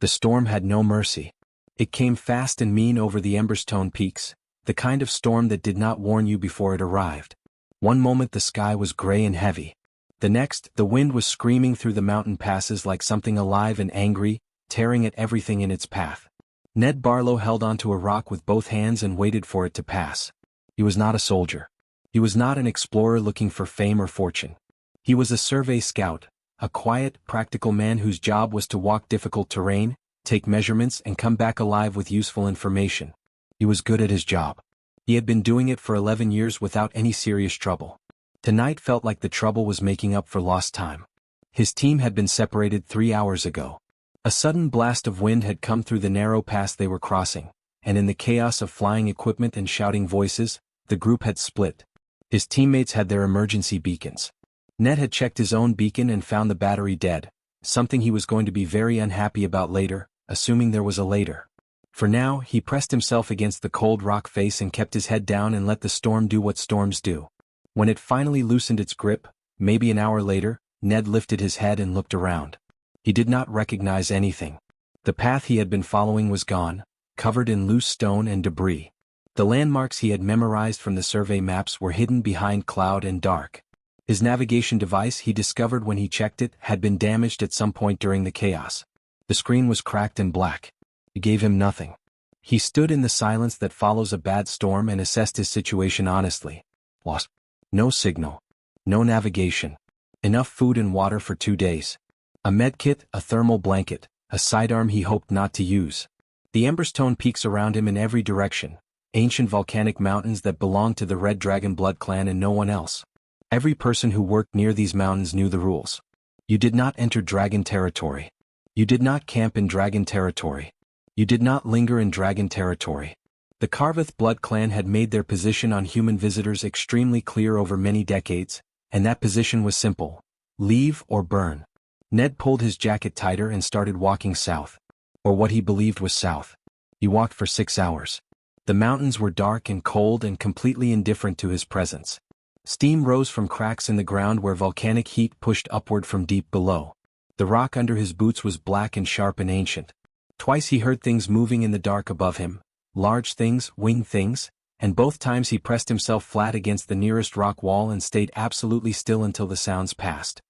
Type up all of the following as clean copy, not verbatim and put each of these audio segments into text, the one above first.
The storm had no mercy. It came fast and mean over the Emberstone peaks, the kind of storm that did not warn you before it arrived. One moment the sky was gray and heavy. The next, the wind was screaming through the mountain passes like something alive and angry, tearing at everything in its path. Ned Barlow held onto a rock with both hands and waited for it to pass. He was not a soldier. He was not an explorer looking for fame or fortune. He was a survey scout, a quiet, practical man whose job was to walk difficult terrain, take measurements and come back alive with useful information. He was good at his job. He had been doing it for 11 years without any serious trouble. Tonight felt like the trouble was making up for lost time. His team had been separated 3 hours ago. A sudden blast of wind had come through the narrow pass they were crossing, and in the chaos of flying equipment and shouting voices, the group had split. His teammates had their emergency beacons. Ned had checked his own beacon and found the battery dead, something he was going to be very unhappy about later, assuming there was a later. For now, he pressed himself against the cold rock face and kept his head down and let the storm do what storms do. When it finally loosened its grip, maybe an hour later, Ned lifted his head and looked around. He did not recognize anything. The path he had been following was gone, covered in loose stone and debris. The landmarks he had memorized from the survey maps were hidden behind cloud and dark. His navigation device, he discovered when he checked it, had been damaged at some point during the chaos. The screen was cracked and black. It gave him nothing. He stood in the silence that follows a bad storm and assessed his situation honestly. Lost. No signal. No navigation. Enough food and water for 2 days. A medkit, a thermal blanket, a sidearm he hoped not to use. The Emberstone peaks around him in every direction, ancient volcanic mountains that belonged to the Red Dragon blood clan and no one else. Every person who worked near these mountains knew the rules. You did not enter dragon territory. You did not camp in dragon territory. You did not linger in dragon territory. The Karvath blood clan had made their position on human visitors extremely clear over many decades, and that position was simple: leave or burn. Ned pulled his jacket tighter and started walking south. Or what he believed was south. He walked for 6 hours. The mountains were dark and cold and completely indifferent to his presence. Steam rose from cracks in the ground where volcanic heat pushed upward from deep below. The rock under his boots was black and sharp and ancient. Twice he heard things moving in the dark above him, large things, winged things, and both times he pressed himself flat against the nearest rock wall and stayed absolutely still until the sounds passed.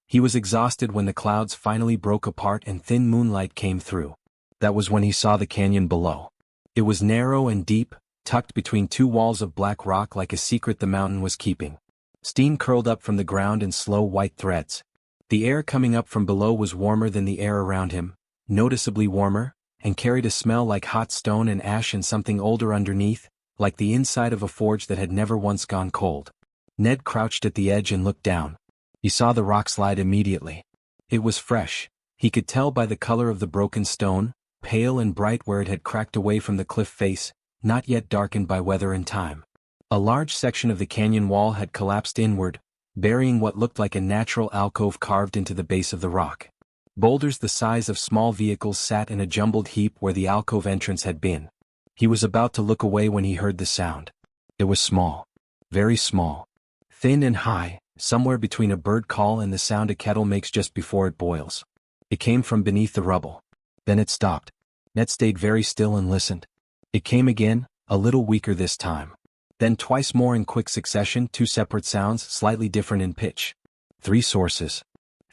He was exhausted when the clouds finally broke apart and thin moonlight came through. That was when he saw the canyon below. It was narrow and deep, tucked between 2 walls of black rock like a secret the mountain was keeping. Steam curled up from the ground in slow white threads. The air coming up from below was warmer than the air around him, noticeably warmer, and carried a smell like hot stone and ash and something older underneath, like the inside of a forge that had never once gone cold. Ned crouched at the edge and looked down. He saw the rock slide immediately. It was fresh. He could tell by the color of the broken stone, pale and bright where it had cracked away from the cliff face, not yet darkened by weather and time. A large section of the canyon wall had collapsed inward, burying what looked like a natural alcove carved into the base of the rock. Boulders the size of small vehicles sat in a jumbled heap where the alcove entrance had been. He was about to look away when he heard the sound. It was small. Very small. Thin and high, somewhere between a bird call and the sound a kettle makes just before it boils. It came from beneath the rubble. Then it stopped. Ned stayed very still and listened. It came again, a little weaker this time. Then twice more in quick succession, 2 separate sounds, slightly different in pitch. 3 sources.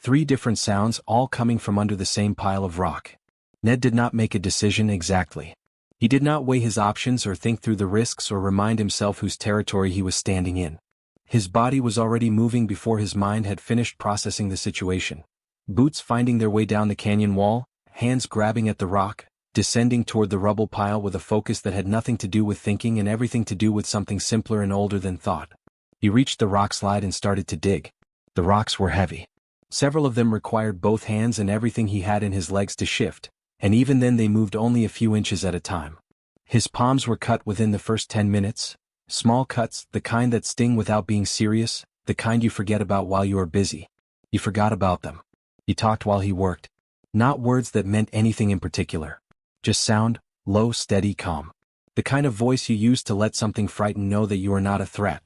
3 different sounds, all coming from under the same pile of rock. Ned did not make a decision exactly. He did not weigh his options or think through the risks or remind himself whose territory he was standing in. His body was already moving before his mind had finished processing the situation. Boots finding their way down the canyon wall, hands grabbing at the rock, descending toward the rubble pile with a focus that had nothing to do with thinking and everything to do with something simpler and older than thought. He reached the rock slide and started to dig. The rocks were heavy. Several of them required both hands and everything he had in his legs to shift, and even then they moved only a few inches at a time. His palms were cut within the first 10 minutes. Small cuts, the kind that sting without being serious, the kind you forget about while you are busy. He forgot about them. He talked while he worked. Not words that meant anything in particular. Just sound, low, steady, calm. The kind of voice you use to let something frightened know that you are not a threat.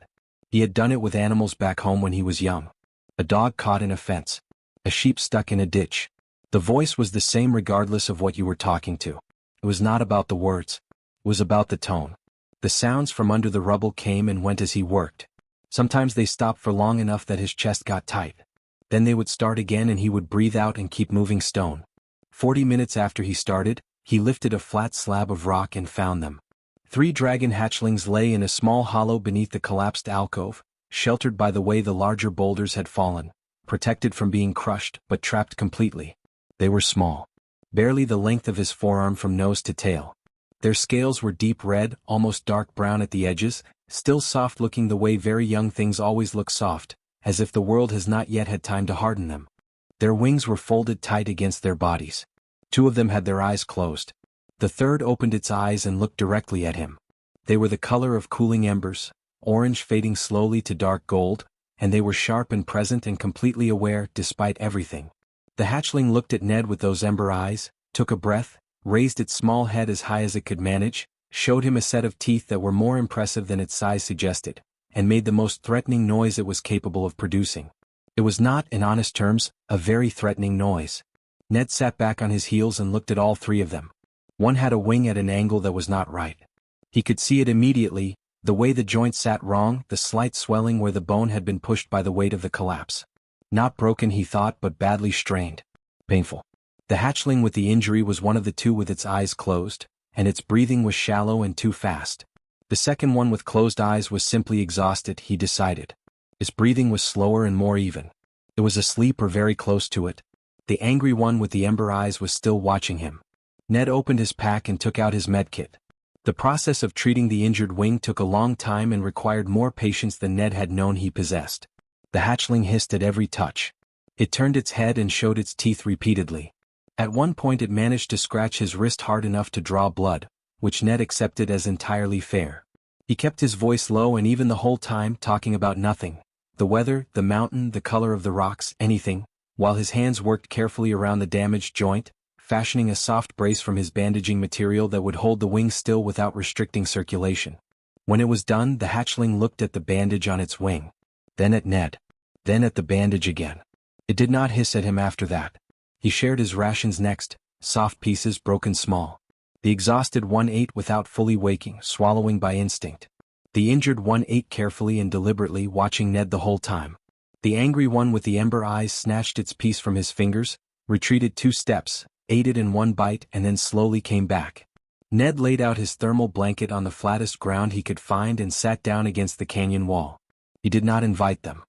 He had done it with animals back home when he was young. A dog caught in a fence. A sheep stuck in a ditch. The voice was the same regardless of what you were talking to. It was not about the words. It was about the tone. The sounds from under the rubble came and went as he worked. Sometimes they stopped for long enough that his chest got tight. Then they would start again and he would breathe out and keep moving stone. 40 minutes after he started, he lifted a flat slab of rock and found them. 3 dragon hatchlings lay in a small hollow beneath the collapsed alcove, sheltered by the way the larger boulders had fallen, protected from being crushed but trapped completely. They were small. Barely the length of his forearm from nose to tail. Their scales were deep red, almost dark brown at the edges, still soft-looking the way very young things always look soft, as if the world has not yet had time to harden them. Their wings were folded tight against their bodies. 2 of them had their eyes closed. The third opened its eyes and looked directly at him. They were the color of cooling embers, orange fading slowly to dark gold, and they were sharp and present and completely aware despite everything. The hatchling looked at Ned with those ember eyes, took a breath, raised its small head as high as it could manage, showed him a set of teeth that were more impressive than its size suggested, and made the most threatening noise it was capable of producing. It was not, in honest terms, a very threatening noise. Ned sat back on his heels and looked at all 3 of them. One had a wing at an angle that was not right. He could see it immediately, the way the joint sat wrong, the slight swelling where the bone had been pushed by the weight of the collapse. Not broken, he thought, but badly strained. Painful. The hatchling with the injury was one of the 2 with its eyes closed, and its breathing was shallow and too fast. The second one with closed eyes was simply exhausted, he decided. Its breathing was slower and more even. It was asleep or very close to it. The angry one with the ember eyes was still watching him. Ned opened his pack and took out his medkit. The process of treating the injured wing took a long time and required more patience than Ned had known he possessed. The hatchling hissed at every touch. It turned its head and showed its teeth repeatedly. At one point it managed to scratch his wrist hard enough to draw blood, which Ned accepted as entirely fair. He kept his voice low and even the whole time talking about nothing. The weather, the mountain, the color of the rocks, anything, while his hands worked carefully around the damaged joint, fashioning a soft brace from his bandaging material that would hold the wing still without restricting circulation. When it was done, the hatchling looked at the bandage on its wing. Then at Ned. Then at the bandage again. It did not hiss at him after that. He shared his rations next, soft pieces broken small. The exhausted one ate without fully waking, swallowing by instinct. The injured one ate carefully and deliberately, watching Ned the whole time. The angry one with the ember eyes snatched its piece from his fingers, retreated 2 steps, ate it in one bite and then slowly came back. Ned laid out his thermal blanket on the flattest ground he could find and sat down against the canyon wall. He did not invite them.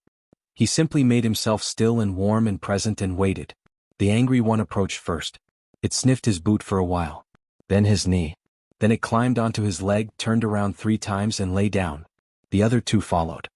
He simply made himself still and warm and present and waited. The angry one approached first. It sniffed his boot for a while. Then his knee. Then it climbed onto his leg, turned around 3 times and lay down. The other 2 followed.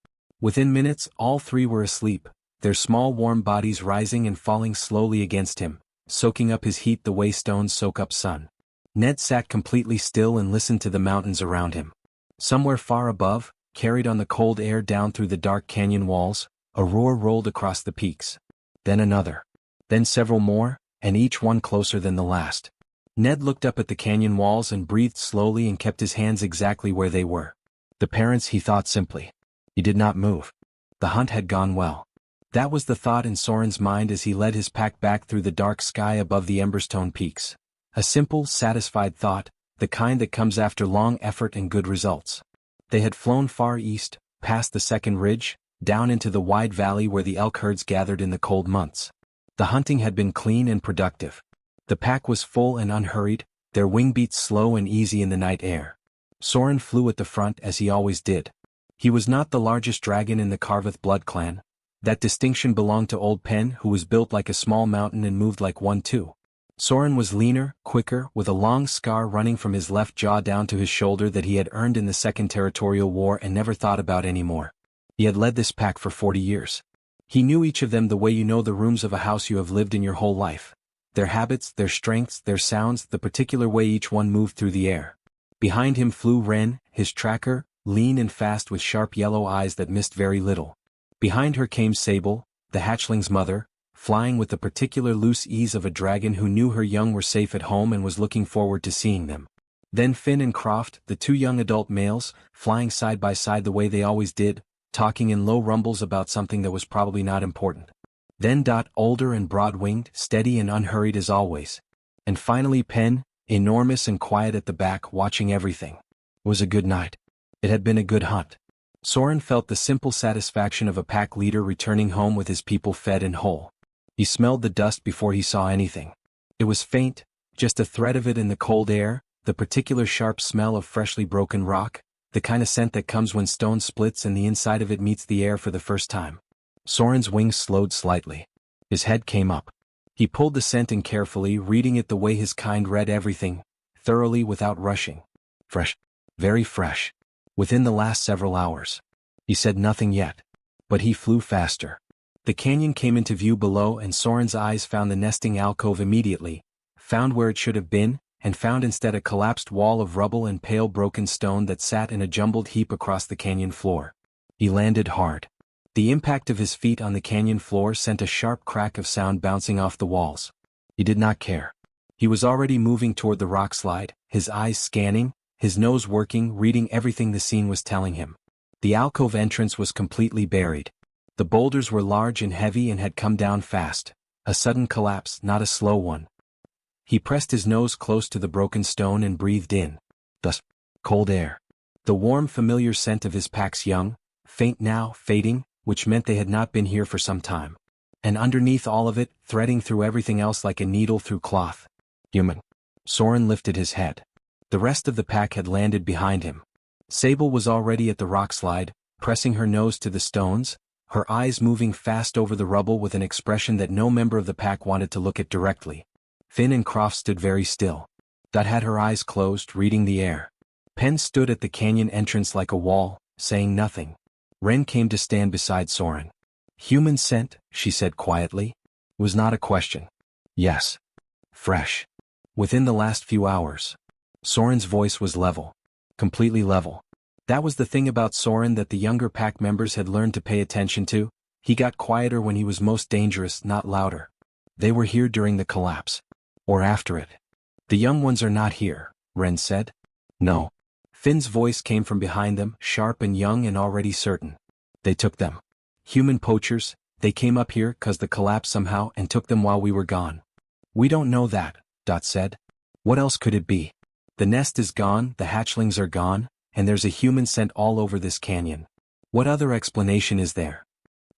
Within minutes, all 3 were asleep, their small warm bodies rising and falling slowly against him, soaking up his heat the way stones soak up sun. Ned sat completely still and listened to the mountains around him. Somewhere far above, carried on the cold air down through the dark canyon walls, a roar rolled across the peaks. Then another. Then several more, and each one closer than the last. Ned looked up at the canyon walls and breathed slowly and kept his hands exactly where they were. The parents, he thought simply. He did not move. The hunt had gone well. That was the thought in Soren's mind as he led his pack back through the dark sky above the Emberstone peaks. A simple, satisfied thought, the kind that comes after long effort and good results. They had flown far east, past the second ridge, down into the wide valley where the elk herds gathered in the cold months. The hunting had been clean and productive. The pack was full and unhurried, their wing beats slow and easy in the night air. Soren flew at the front as he always did. He was not the largest dragon in the Karvath blood clan. That distinction belonged to Old Pen, who was built like a small mountain and moved like one too. Soren was leaner, quicker, with a long scar running from his left jaw down to his shoulder that he had earned in the Second Territorial War and never thought about anymore. He had led this pack for 40 years. He knew each of them the way you know the rooms of a house you have lived in your whole life. Their habits, their strengths, their sounds, the particular way each one moved through the air. Behind him flew Ren, his tracker, lean and fast with sharp yellow eyes that missed very little. Behind her came Sable, the hatchling's mother, flying with the particular loose ease of a dragon who knew her young were safe at home and was looking forward to seeing them. Then Finn and Croft, the 2 young adult males, flying side by side the way they always did, talking in low rumbles about something that was probably not important. Then older and broad-winged, steady and unhurried as always. And finally Pen, enormous and quiet at the back watching everything. It was a good night. It had been a good hunt. Soren felt the simple satisfaction of a pack leader returning home with his people fed and whole. He smelled the dust before he saw anything. It was faint, just a thread of it in the cold air, the particular sharp smell of freshly broken rock, the kind of scent that comes when stone splits and the inside of it meets the air for the first time. Soren's wings slowed slightly. His head came up. He pulled the scent in carefully, reading it the way his kind read everything, thoroughly without rushing. Fresh. Very fresh. Within the last several hours. He said nothing yet. But he flew faster. The canyon came into view below and Soren's eyes found the nesting alcove immediately, found where it should have been, and found instead a collapsed wall of rubble and pale broken stone that sat in a jumbled heap across the canyon floor. He landed hard. The impact of his feet on the canyon floor sent a sharp crack of sound bouncing off the walls. He did not care. He was already moving toward the rock slide, his eyes scanning, his nose working, reading everything the scene was telling him. The alcove entrance was completely buried. The boulders were large and heavy and had come down fast, a sudden collapse, not a slow one. He pressed his nose close to the broken stone and breathed in. Thus, cold air. The warm familiar scent of his pack's young, faint now, fading, which meant they had not been here for some time. And underneath all of it, threading through everything else like a needle through cloth. Human. Soren lifted his head. The rest of the pack had landed behind him. Sable was already at the rock slide, pressing her nose to the stones, her eyes moving fast over the rubble with an expression that no member of the pack wanted to look at directly. Finn and Croft stood very still. Dot had her eyes closed, reading the air. Pen stood at the canyon entrance like a wall, saying nothing. Ren came to stand beside Soren. Human scent, she said quietly. It was not a question. Yes. Fresh. Within the last few hours. Soren's voice was level. Completely level. That was the thing about Soren that the younger pack members had learned to pay attention to. He got quieter when he was most dangerous, not louder. They were here during the collapse. Or after it. The young ones are not here, Ren said. No. Finn's voice came from behind them, sharp and young and already certain. They took them. Human poachers, they came up here 'cause the collapse somehow and took them while we were gone. We don't know that, Dot said. What else could it be? The nest is gone, the hatchlings are gone, and there's a human scent all over this canyon. What other explanation is there?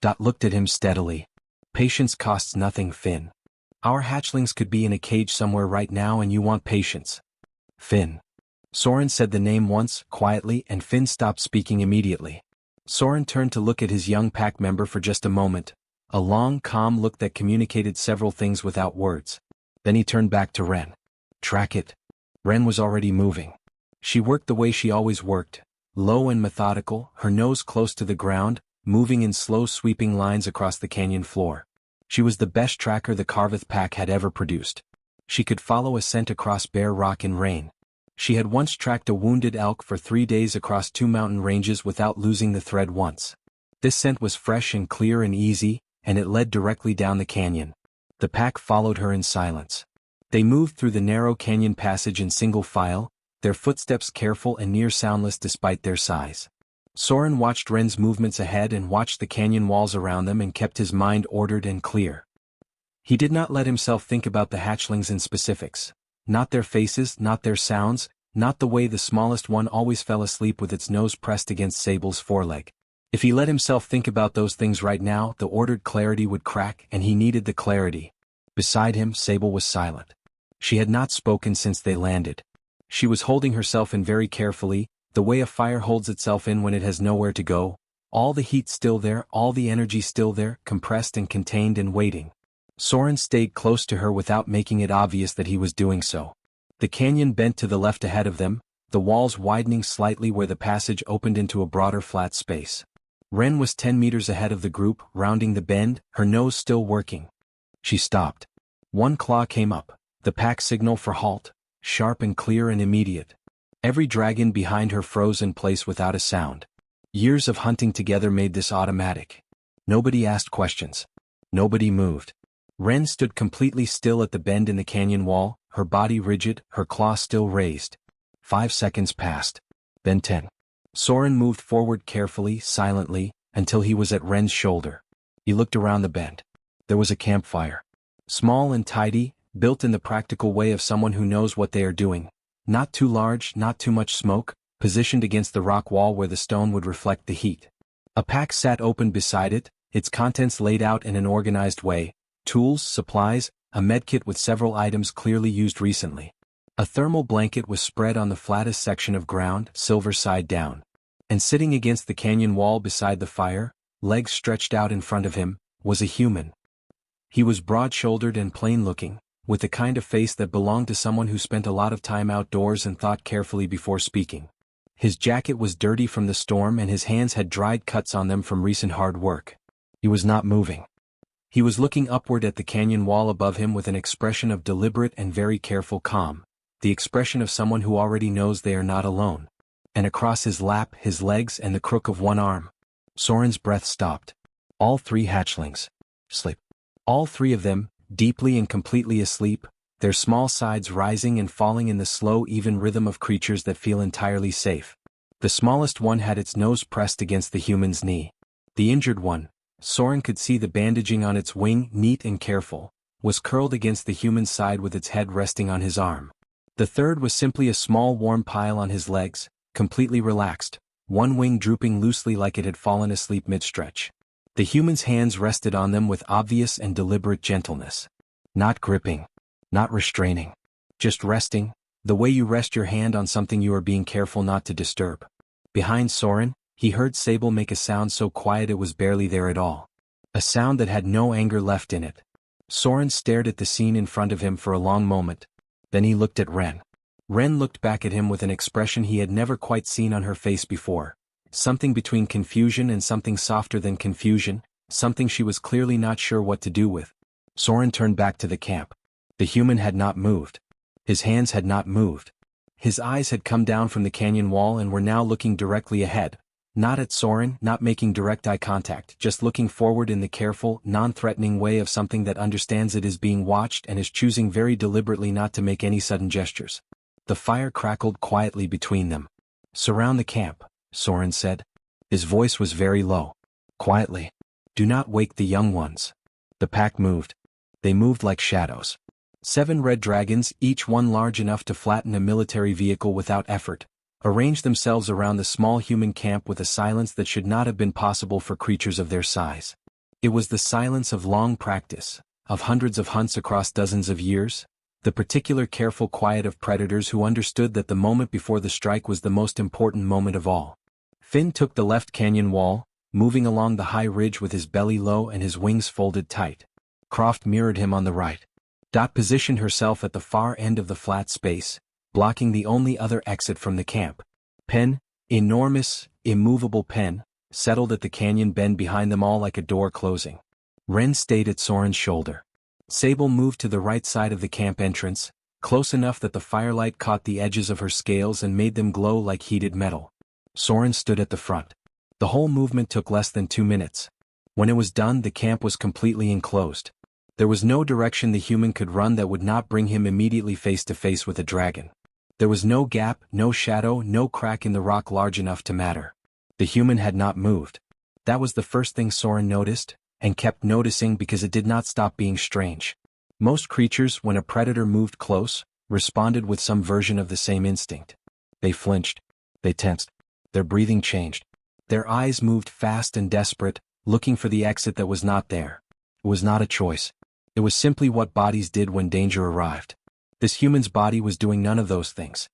Dot looked at him steadily. Patience costs nothing, Finn. Our hatchlings could be in a cage somewhere right now and you want patience. Finn. Soren said the name once, quietly, and Finn stopped speaking immediately. Soren turned to look at his young pack member for just a moment, a long, calm look that communicated several things without words. Then he turned back to Ren. Track it. Ren was already moving. She worked the way she always worked, low and methodical, her nose close to the ground, moving in slow sweeping lines across the canyon floor. She was the best tracker the Karvath pack had ever produced. She could follow a scent across bare rock in rain. She had once tracked a wounded elk for 3 days across 2 mountain ranges without losing the thread once. This scent was fresh and clear and easy, and it led directly down the canyon. The pack followed her in silence. They moved through the narrow canyon passage in single file, their footsteps careful and near soundless despite their size. Soren watched Ren's movements ahead and watched the canyon walls around them and kept his mind ordered and clear. He did not let himself think about the hatchlings in specifics. Not their faces, not their sounds, not the way the smallest one always fell asleep with its nose pressed against Sable's foreleg. If he let himself think about those things right now, the ordered clarity would crack and he needed the clarity. Beside him, Sable was silent. She had not spoken since they landed. She was holding herself in very carefully, the way a fire holds itself in when it has nowhere to go, all the heat still there, all the energy still there, compressed and contained and waiting. Soren stayed close to her without making it obvious that he was doing so. The canyon bent to the left ahead of them, the walls widening slightly where the passage opened into a broader flat space. Ren was 10 meters ahead of the group, rounding the bend, her nose still working. She stopped. One claw came up, the pack signal for halt, sharp and clear and immediate. Every dragon behind her froze in place without a sound. Years of hunting together made this automatic. Nobody asked questions. Nobody moved. Ren stood completely still at the bend in the canyon wall, her body rigid, her claw still raised. 5 seconds passed. Then 10. Soren moved forward carefully, silently, until he was at Ren's shoulder. He looked around the bend. There was a campfire. Small and tidy, built in the practical way of someone who knows what they are doing. Not too large, not too much smoke, positioned against the rock wall where the stone would reflect the heat. A pack sat open beside it, its contents laid out in an organized way: tools, supplies, a medkit with several items clearly used recently. A thermal blanket was spread on the flattest section of ground, silver side down. And sitting against the canyon wall beside the fire, legs stretched out in front of him, was a human. He was broad-shouldered and plain-looking, with the kind of face that belonged to someone who spent a lot of time outdoors and thought carefully before speaking. His jacket was dirty from the storm and his hands had dried cuts on them from recent hard work. He was not moving. He was looking upward at the canyon wall above him with an expression of deliberate and very careful calm, the expression of someone who already knows they are not alone. And across his lap, his legs, and the crook of one arm, Soren's breath stopped. All three hatchlings. Sleep. All three of them, deeply and completely asleep, their small sides rising and falling in the slow, even rhythm of creatures that feel entirely safe. The smallest one had its nose pressed against the human's knee. The injured one, Soren could see the bandaging on its wing, neat and careful, was curled against the human's side with its head resting on his arm. The third was simply a small warm pile on his legs, completely relaxed, one wing drooping loosely like it had fallen asleep mid-stretch. The human's hands rested on them with obvious and deliberate gentleness. Not gripping. Not restraining. Just resting, the way you rest your hand on something you are being careful not to disturb. Behind Soren, he heard Sable make a sound so quiet it was barely there at all. A sound that had no anger left in it. Soren stared at the scene in front of him for a long moment. Then he looked at Ren. Ren looked back at him with an expression he had never quite seen on her face before. Something between confusion and something softer than confusion, something she was clearly not sure what to do with. Soren turned back to the camp. The human had not moved. His hands had not moved. His eyes had come down from the canyon wall and were now looking directly ahead. Not at Soren, not making direct eye contact, just looking forward in the careful, non-threatening way of something that understands it is being watched and is choosing very deliberately not to make any sudden gestures. The fire crackled quietly between them. "Surround the camp," Soren said. His voice was very low. "Quietly. Do not wake the young ones." The pack moved. They moved like shadows. 7 red dragons, each one large enough to flatten a military vehicle without effort, arranged themselves around the small human camp with a silence that should not have been possible for creatures of their size. It was the silence of long practice, of hundreds of hunts across dozens of years, the particular careful quiet of predators who understood that the moment before the strike was the most important moment of all. Finn took the left canyon wall, moving along the high ridge with his belly low and his wings folded tight. Croft mirrored him on the right. Dot positioned herself at the far end of the flat space, blocking the only other exit from the camp. Pen, enormous, immovable Pen, settled at the canyon bend behind them all like a door closing. Ren stayed at Soren's shoulder. Sable moved to the right side of the camp entrance, close enough that the firelight caught the edges of her scales and made them glow like heated metal. Soren stood at the front. The whole movement took less than 2 minutes. When it was done, the camp was completely enclosed. There was no direction the human could run that would not bring him immediately face to face with a dragon. There was no gap, no shadow, no crack in the rock large enough to matter. The human had not moved. That was the first thing Soren noticed, and kept noticing because it did not stop being strange. Most creatures, when a predator moved close, responded with some version of the same instinct. They flinched. They tensed. Their breathing changed. Their eyes moved fast and desperate, looking for the exit that was not there. It was not a choice. It was simply what bodies did when danger arrived. This human's body was doing none of those things.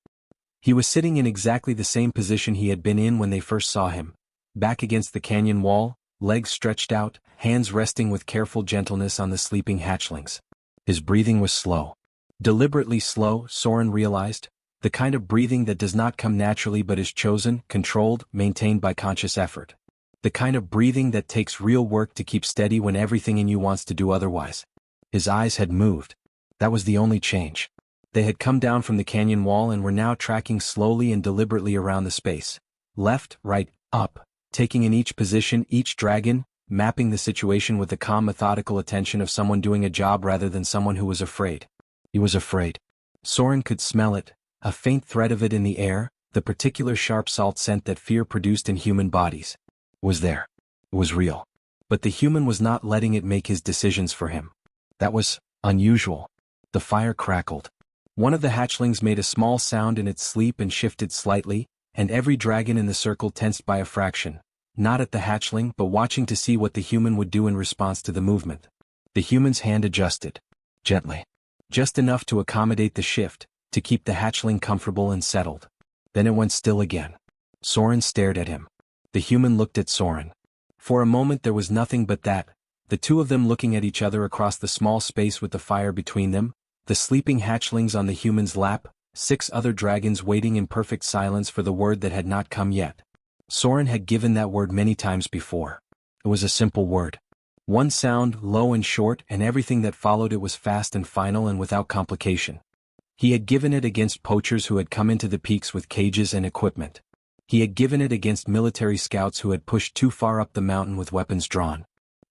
He was sitting in exactly the same position he had been in when they first saw him, back against the canyon wall, legs stretched out, hands resting with careful gentleness on the sleeping hatchlings. His breathing was slow. Deliberately slow, Soren realized, the kind of breathing that does not come naturally but is chosen, controlled, maintained by conscious effort. The kind of breathing that takes real work to keep steady when everything in you wants to do otherwise. His eyes had moved. That was the only change. They had come down from the canyon wall and were now tracking slowly and deliberately around the space. Left, right, up, taking in each position, each dragon, mapping the situation with the calm methodical attention of someone doing a job rather than someone who was afraid. He was afraid. Soren could smell it, a faint thread of it in the air, the particular sharp salt scent that fear produced in human bodies. It was there. It was real. But the human was not letting it make his decisions for him. That was unusual. The fire crackled. One of the hatchlings made a small sound in its sleep and shifted slightly, and every dragon in the circle tensed by a fraction, not at the hatchling but watching to see what the human would do in response to the movement. The human's hand adjusted. Gently. Just enough to accommodate the shift, to keep the hatchling comfortable and settled. Then it went still again. Soren stared at him. The human looked at Soren. For a moment there was nothing but that, the two of them looking at each other across the small space with the fire between them, the sleeping hatchlings on the human's lap, 6 other dragons waiting in perfect silence for the word that had not come yet. Soren had given that word many times before. It was a simple word. One sound, low and short, and everything that followed it was fast and final and without complication. He had given it against poachers who had come into the peaks with cages and equipment. He had given it against military scouts who had pushed too far up the mountain with weapons drawn.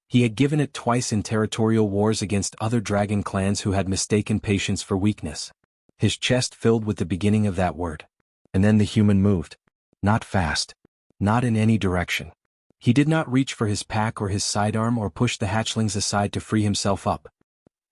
He had given it twice in territorial wars against other dragon clans who had mistaken patience for weakness. His chest filled with the beginning of that word. And then the human moved. Not fast. Not in any direction. He did not reach for his pack or his sidearm or push the hatchlings aside to free himself up.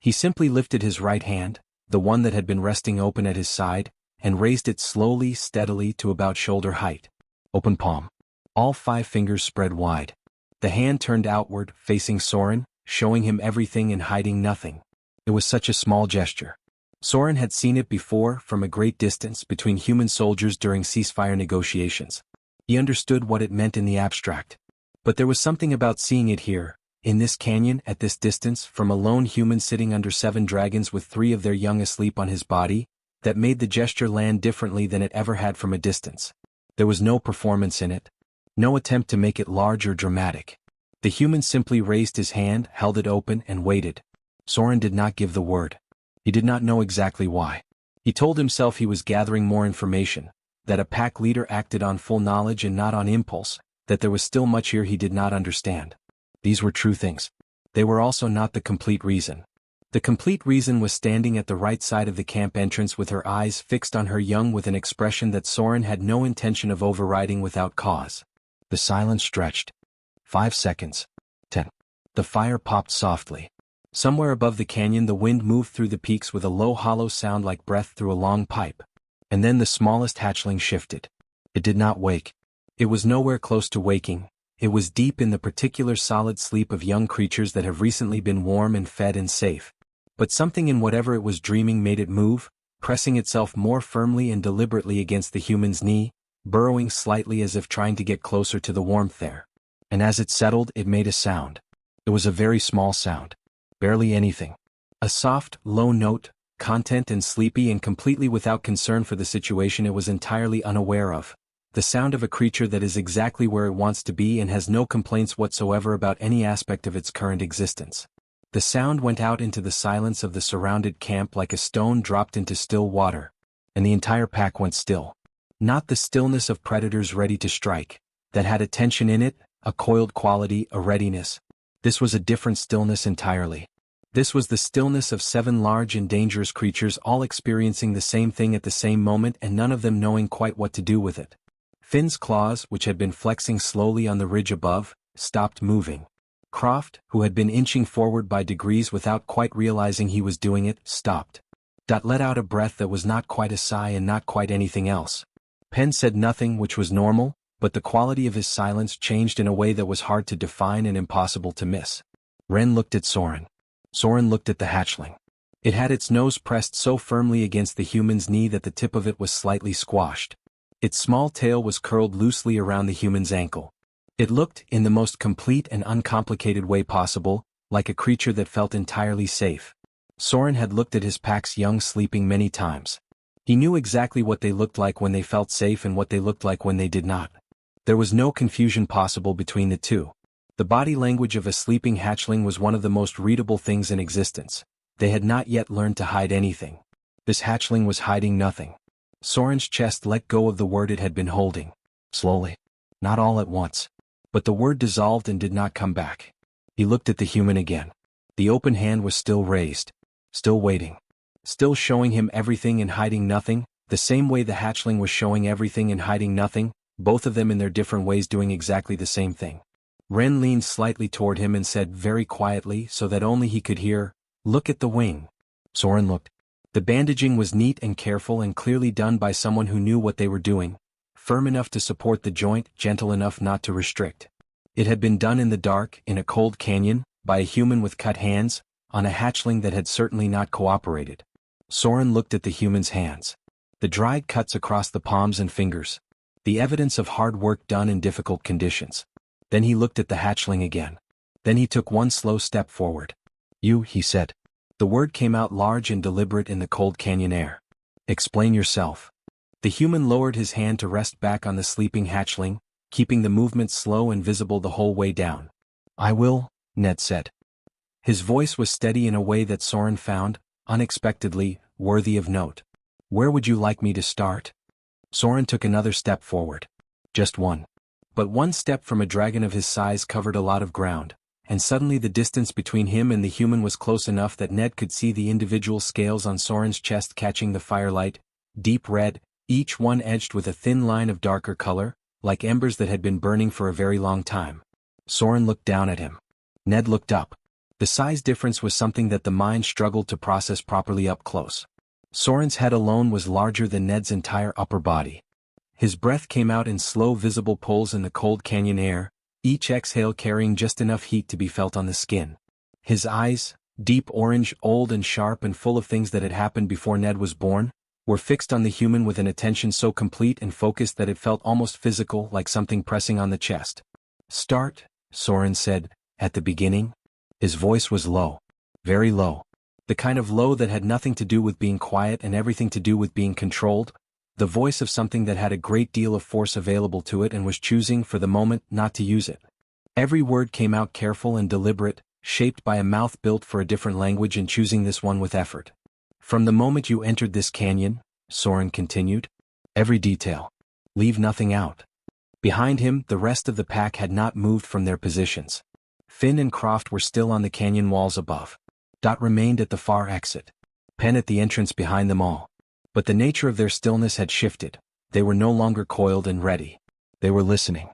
He simply lifted his right hand, the one that had been resting open at his side, and raised it slowly, steadily to about shoulder height. Open palm. All 5 fingers spread wide. The hand turned outward, facing Soren, showing him everything and hiding nothing. It was such a small gesture. Soren had seen it before, from a great distance, between human soldiers during ceasefire negotiations. He understood what it meant in the abstract. But there was something about seeing it here, in this canyon, at this distance, from a lone human sitting under 7 dragons with 3 of their young asleep on his body, that made the gesture land differently than it ever had from a distance. There was no performance in it. No attempt to make it large or dramatic. The human simply raised his hand, held it open, and waited. Soren did not give the word. He did not know exactly why. He told himself he was gathering more information, that a pack leader acted on full knowledge and not on impulse, that there was still much here he did not understand. These were true things. They were also not the complete reason. The complete reason was standing at the right side of the camp entrance with her eyes fixed on her young with an expression that Soren had no intention of overriding without cause. The silence stretched. 5 seconds. 10. The fire popped softly. Somewhere above the canyon the wind moved through the peaks with a low hollow sound like breath through a long pipe. And then the smallest hatchling shifted. It did not wake. It was nowhere close to waking. It was deep in the particular solid sleep of young creatures that have recently been warm and fed and safe. But something in whatever it was dreaming made it move, pressing itself more firmly and deliberately against the human's knee, burrowing slightly as if trying to get closer to the warmth there. And as it settled, it made a sound. It was a very small sound. Barely anything. A soft, low note, content and sleepy and completely without concern for the situation it was entirely unaware of. The sound of a creature that is exactly where it wants to be and has no complaints whatsoever about any aspect of its current existence. The sound went out into the silence of the surrounded camp like a stone dropped into still water. And the entire pack went still. Not the stillness of predators ready to strike, that had a tension in it, a coiled quality, a readiness. This was a different stillness entirely. This was the stillness of 7 large and dangerous creatures all experiencing the same thing at the same moment and none of them knowing quite what to do with it. Finn's claws, which had been flexing slowly on the ridge above, stopped moving. Croft, who had been inching forward by degrees without quite realizing he was doing it, stopped. Let out a breath that was not quite a sigh and not quite anything else. Penn said nothing, which was normal, but the quality of his silence changed in a way that was hard to define and impossible to miss. Ren looked at Soren. Soren looked at the hatchling. It had its nose pressed so firmly against the human's knee that the tip of it was slightly squashed. Its small tail was curled loosely around the human's ankle. It looked, in the most complete and uncomplicated way possible, like a creature that felt entirely safe. Soren had looked at his pack's young sleeping many times. He knew exactly what they looked like when they felt safe and what they looked like when they did not. There was no confusion possible between the two. The body language of a sleeping hatchling was one of the most readable things in existence. They had not yet learned to hide anything. This hatchling was hiding nothing. Soren's chest let go of the word it had been holding. Slowly. Not all at once. But the word dissolved and did not come back. He looked at the human again. The open hand was still raised. Still waiting. Still showing him everything and hiding nothing, the same way the hatchling was showing everything and hiding nothing, both of them in their different ways doing exactly the same thing. Ren leaned slightly toward him and said very quietly so that only he could hear, "Look at the wing." Soren looked. The bandaging was neat and careful and clearly done by someone who knew what they were doing, firm enough to support the joint, gentle enough not to restrict. It had been done in the dark, in a cold canyon, by a human with cut hands, on a hatchling that had certainly not cooperated. Soren looked at the human's hands. The dried cuts across the palms and fingers. The evidence of hard work done in difficult conditions. Then he looked at the hatchling again. Then he took one slow step forward. "You," he said. The word came out large and deliberate in the cold canyon air. "Explain yourself." The human lowered his hand to rest back on the sleeping hatchling, keeping the movement slow and visible the whole way down. "I will," Ned said. His voice was steady in a way that Soren found, unexpectedly, worthy of note. "Where would you like me to start?" Soren took another step forward. Just one. But one step from a dragon of his size covered a lot of ground, and suddenly the distance between him and the human was close enough that Ned could see the individual scales on Soren's chest catching the firelight, deep red, each one edged with a thin line of darker color, like embers that had been burning for a very long time. Soren looked down at him. Ned looked up. The size difference was something that the mind struggled to process properly up close. Soren's head alone was larger than Ned's entire upper body. His breath came out in slow visible pulls in the cold canyon air, each exhale carrying just enough heat to be felt on the skin. His eyes, deep orange, old and sharp and full of things that had happened before Ned was born, were fixed on the human with an attention so complete and focused that it felt almost physical, like something pressing on the chest. "Start," Soren said, "at the beginning." His voice was low. Very low. The kind of low that had nothing to do with being quiet and everything to do with being controlled. The voice of something that had a great deal of force available to it and was choosing, for the moment, not to use it. Every word came out careful and deliberate, shaped by a mouth built for a different language and choosing this one with effort. "From the moment you entered this canyon," Soren continued, "every detail. Leave nothing out." Behind him, the rest of the pack had not moved from their positions. Finn and Croft were still on the canyon walls above. Dot remained at the far exit. Penn at the entrance behind them all. But the nature of their stillness had shifted. They were no longer coiled and ready. They were listening.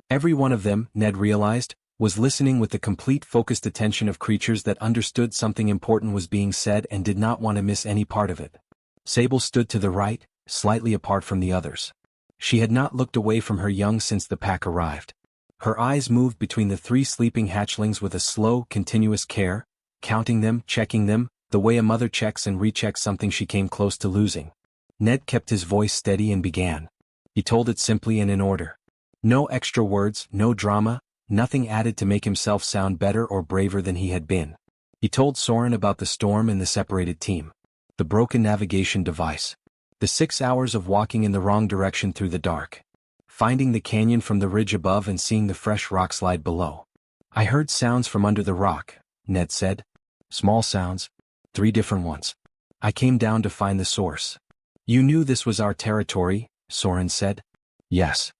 Every one of them, Ned realized, was listening with the complete focused attention of creatures that understood something important was being said and did not want to miss any part of it. Sable stood to the right, slightly apart from the others. She had not looked away from her young since the pack arrived. Her eyes moved between the three sleeping hatchlings with a slow, continuous care, counting them, checking them, the way a mother checks and rechecks something she came close to losing. Ned kept his voice steady and began. He told it simply and in order. No extra words, no drama, nothing added to make himself sound better or braver than he had been. He told Soren about the storm and the separated team. The broken navigation device. The 6 hours of walking in the wrong direction through the dark. Finding the canyon from the ridge above and seeing the fresh rock slide below. "I heard sounds from under the rock," Ned said. "Small sounds. 3 different ones. I came down to find the source." "You knew this was our territory," Soren said. "Yes."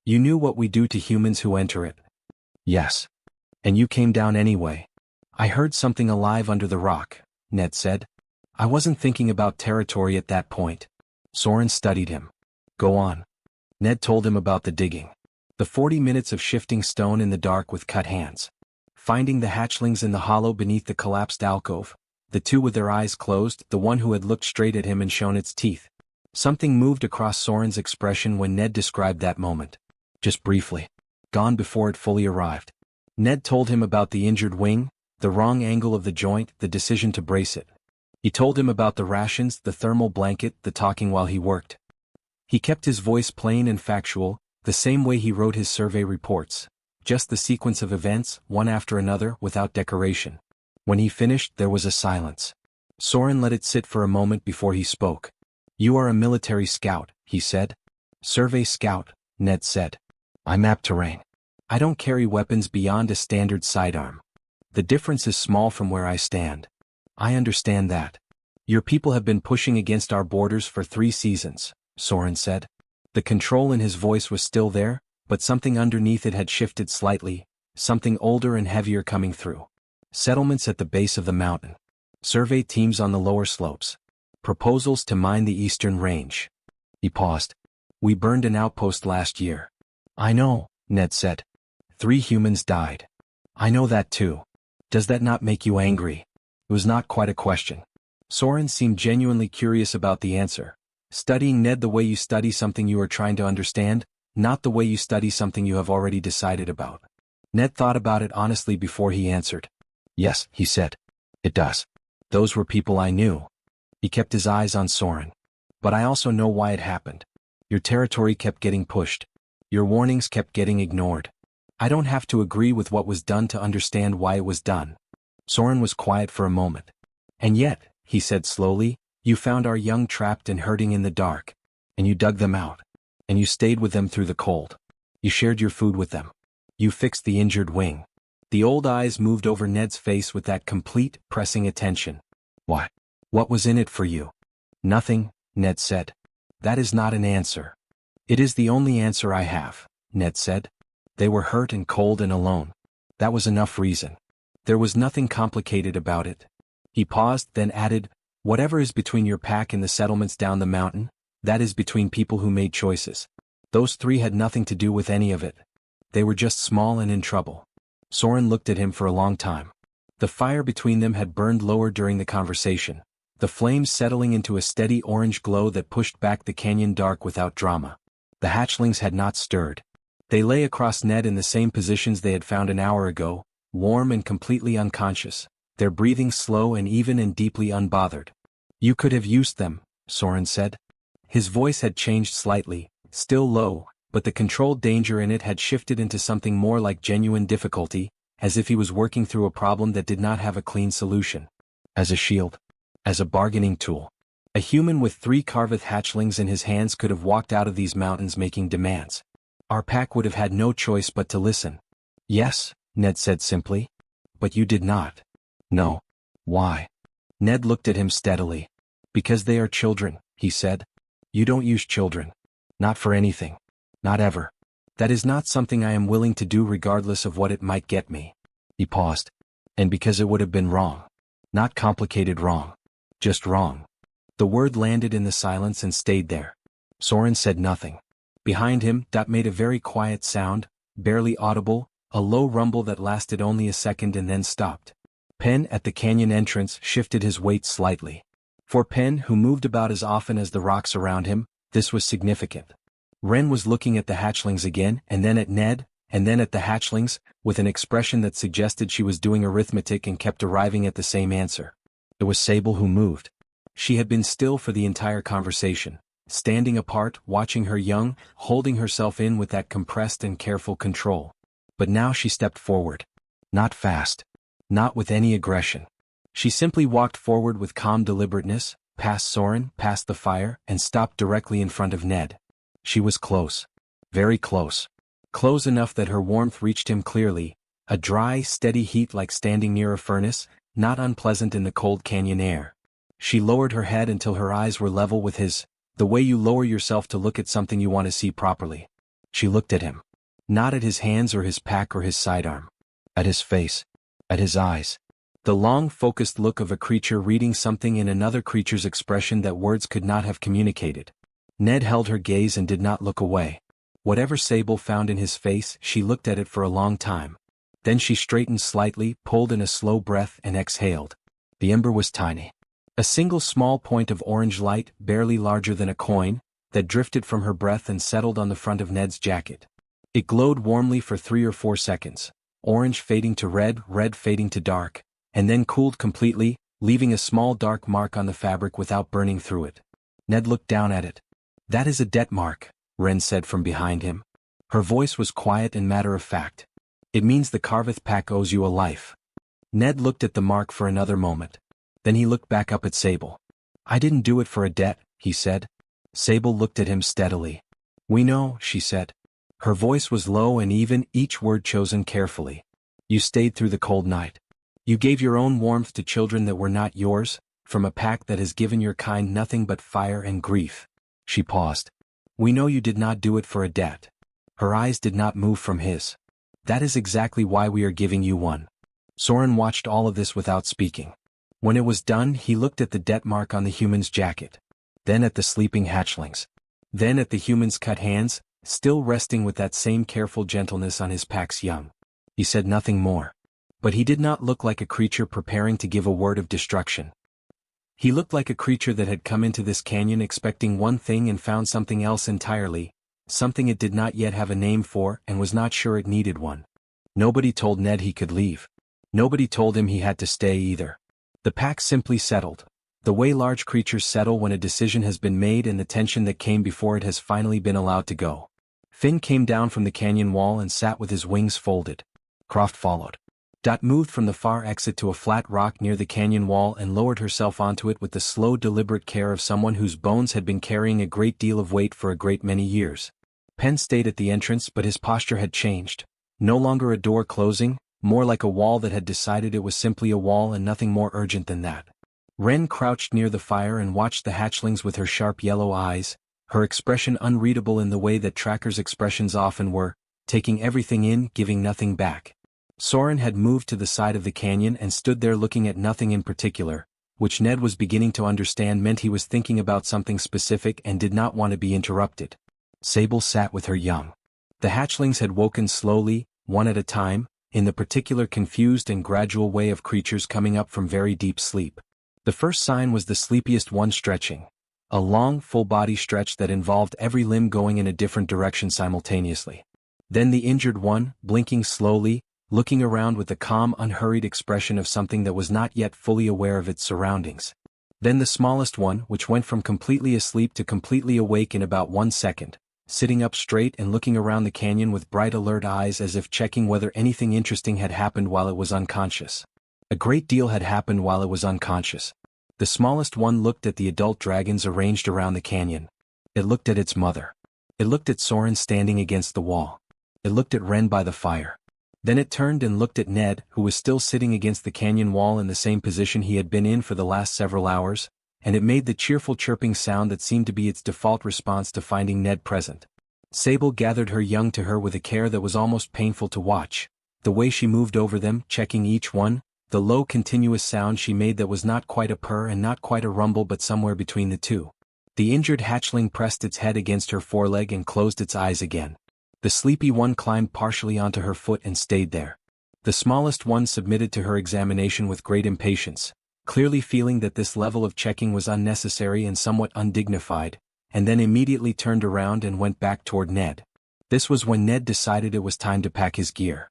"You knew what we do to humans who enter it." "Yes." "And you came down anyway." "I heard something alive under the rock," Ned said. "I wasn't thinking about territory at that point." Soren studied him. "Go on." Ned told him about the digging. The 40 minutes of shifting stone in the dark with cut hands. Finding the hatchlings in the hollow beneath the collapsed alcove. The two with their eyes closed, the one who had looked straight at him and shown its teeth. Something moved across Soren's expression when Ned described that moment. Just briefly. Gone before it fully arrived. Ned told him about the injured wing, the wrong angle of the joint, the decision to brace it. He told him about the rations, the thermal blanket, the talking while he worked. He kept his voice plain and factual, the same way he wrote his survey reports. Just the sequence of events, one after another, without decoration. When he finished, there was a silence. Soren let it sit for a moment before he spoke. "You are a military scout," he said. "Survey scout," Ned said. "I map terrain. I don't carry weapons beyond a standard sidearm. The difference is small from where I stand. I understand that. Your people have been pushing against our borders for 3 seasons, Soren said. The control in his voice was still there, but something underneath it had shifted slightly, something older and heavier coming through. Settlements at the base of the mountain. Survey teams on the lower slopes. Proposals to mine the eastern range. He paused. "We burned an outpost last year." "I know," Ned said. 3 humans died. I know that too. Does that not make you angry? It was not quite a question. Soren seemed genuinely curious about the answer. Studying Ned the way you study something you are trying to understand, not the way you study something you have already decided about. Ned thought about it honestly before he answered. Yes, he said. It does. Those were people I knew. He kept his eyes on Soren. But I also know why it happened. Your territory kept getting pushed. Your warnings kept getting ignored. I don't have to agree with what was done to understand why it was done. Soren was quiet for a moment. And yet, he said slowly, you found our young trapped and hurting in the dark. And you dug them out. And you stayed with them through the cold. You shared your food with them. You fixed the injured wing. The old eyes moved over Ned's face with that complete, pressing attention. Why? What was in it for you? Nothing, Ned said. That is not an answer. It is the only answer I have, Ned said. They were hurt and cold and alone. That was enough reason. There was nothing complicated about it. He paused, then added, whatever is between your pack and the settlements down the mountain, that is between people who made choices. Those 3 had nothing to do with any of it. They were just small and in trouble. Soren looked at him for a long time. The fire between them had burned lower during the conversation, the flames settling into a steady orange glow that pushed back the canyon dark without drama. The hatchlings had not stirred. They lay across Ned in the same positions they had found an hour ago, warm and completely unconscious, their breathing slow and even and deeply unbothered. You could have used them, Soren said. His voice had changed slightly, still low, but the controlled danger in it had shifted into something more like genuine difficulty, as if he was working through a problem that did not have a clean solution. As a shield. As a bargaining tool. A human with 3 Karvath hatchlings in his hands could have walked out of these mountains making demands. Our pack would have had no choice but to listen. Yes, Ned said simply. But you did not. No. Why? Ned looked at him steadily. Because they are children, he said. You don't use children. Not for anything. Not ever. That is not something I am willing to do regardless of what it might get me. He paused. And because it would have been wrong. Not complicated wrong. Just wrong. The word landed in the silence and stayed there. Soren said nothing. Behind him, Dot made a very quiet sound, barely audible, a low rumble that lasted only a second and then stopped. Penn at the canyon entrance shifted his weight slightly. For Penn, who moved about as often as the rocks around him, this was significant. Ren was looking at the hatchlings again, and then at Ned, and then at the hatchlings, with an expression that suggested she was doing arithmetic and kept arriving at the same answer. It was Sable who moved. She had been still for the entire conversation, standing apart, watching her young, holding herself in with that compressed and careful control. But now she stepped forward. Not fast. Not with any aggression. She simply walked forward with calm deliberateness, past Soren, past the fire, and stopped directly in front of Ned. She was close. Very close. Close enough that her warmth reached him clearly, a dry, steady heat like standing near a furnace, not unpleasant in the cold canyon air. She lowered her head until her eyes were level with his, the way you lower yourself to look at something you want to see properly. She looked at him. Not at his hands or his pack or his sidearm. At his face. At his eyes. The long, focused look of a creature reading something in another creature's expression that words could not have communicated. Ned held her gaze and did not look away. Whatever Sable found in his face, she looked at it for a long time. Then she straightened slightly, pulled in a slow breath and exhaled. The ember was tiny. A single small point of orange light, barely larger than a coin, that drifted from her breath and settled on the front of Ned's jacket. It glowed warmly for 3 or 4 seconds, orange fading to red, red fading to dark, and then cooled completely, leaving a small dark mark on the fabric without burning through it. Ned looked down at it. That is a debt mark, Ren said from behind him. Her voice was quiet and matter-of-fact. It means the Karvath pack owes you a life. Ned looked at the mark for another moment. Then he looked back up at Sable. I didn't do it for a debt, he said. Sable looked at him steadily. We know, she said. Her voice was low and even, each word chosen carefully. You stayed through the cold night. You gave your own warmth to children that were not yours, from a pack that has given your kind nothing but fire and grief. She paused. We know you did not do it for a debt. Her eyes did not move from his. That is exactly why we are giving you one. Soren watched all of this without speaking. When it was done, he looked at the debt mark on the human's jacket. Then at the sleeping hatchlings. Then at the human's cut hands, still resting with that same careful gentleness on his pack's young. He said nothing more. But he did not look like a creature preparing to give a word of destruction. He looked like a creature that had come into this canyon expecting one thing and found something else entirely, something it did not yet have a name for and was not sure it needed one. Nobody told Ned he could leave. Nobody told him he had to stay either. The pack simply settled. The way large creatures settle when a decision has been made and the tension that came before it has finally been allowed to go. Finn came down from the canyon wall and sat with his wings folded. Croft followed. Dot moved from the far exit to a flat rock near the canyon wall and lowered herself onto it with the slow, deliberate care of someone whose bones had been carrying a great deal of weight for a great many years. Penn stayed at the entrance, but his posture had changed. No longer a door closing, more like a wall that had decided it was simply a wall and nothing more urgent than that. Wren crouched near the fire and watched the hatchlings with her sharp yellow eyes, her expression unreadable in the way that trackers' expressions often were, taking everything in, giving nothing back. Soren had moved to the side of the canyon and stood there looking at nothing in particular, which Ned was beginning to understand meant he was thinking about something specific and did not want to be interrupted. Sable sat with her young. The hatchlings had woken slowly, one at a time, in the particular confused and gradual way of creatures coming up from very deep sleep. The first sign was the sleepiest one stretching. A long, full-body stretch that involved every limb going in a different direction simultaneously. Then the injured one, blinking slowly, looking around with the calm, unhurried expression of something that was not yet fully aware of its surroundings. Then the smallest one, which went from completely asleep to completely awake in about 1 second, sitting up straight and looking around the canyon with bright alert eyes as if checking whether anything interesting had happened while it was unconscious. A great deal had happened while it was unconscious. The smallest one looked at the adult dragons arranged around the canyon. It looked at its mother. It looked at Soren standing against the wall. It looked at Wren by the fire. Then it turned and looked at Ned, who was still sitting against the canyon wall in the same position he had been in for the last several hours, and it made the cheerful chirping sound that seemed to be its default response to finding Ned present. Sable gathered her young to her with a care that was almost painful to watch, the way she moved over them, checking each one, the low continuous sound she made that was not quite a purr and not quite a rumble but somewhere between the two. The injured hatchling pressed its head against her foreleg and closed its eyes again. The sleepy one climbed partially onto her foot and stayed there. The smallest one submitted to her examination with great impatience, clearly feeling that this level of checking was unnecessary and somewhat undignified, and then immediately turned around and went back toward Ned. This was when Ned decided it was time to pack his gear.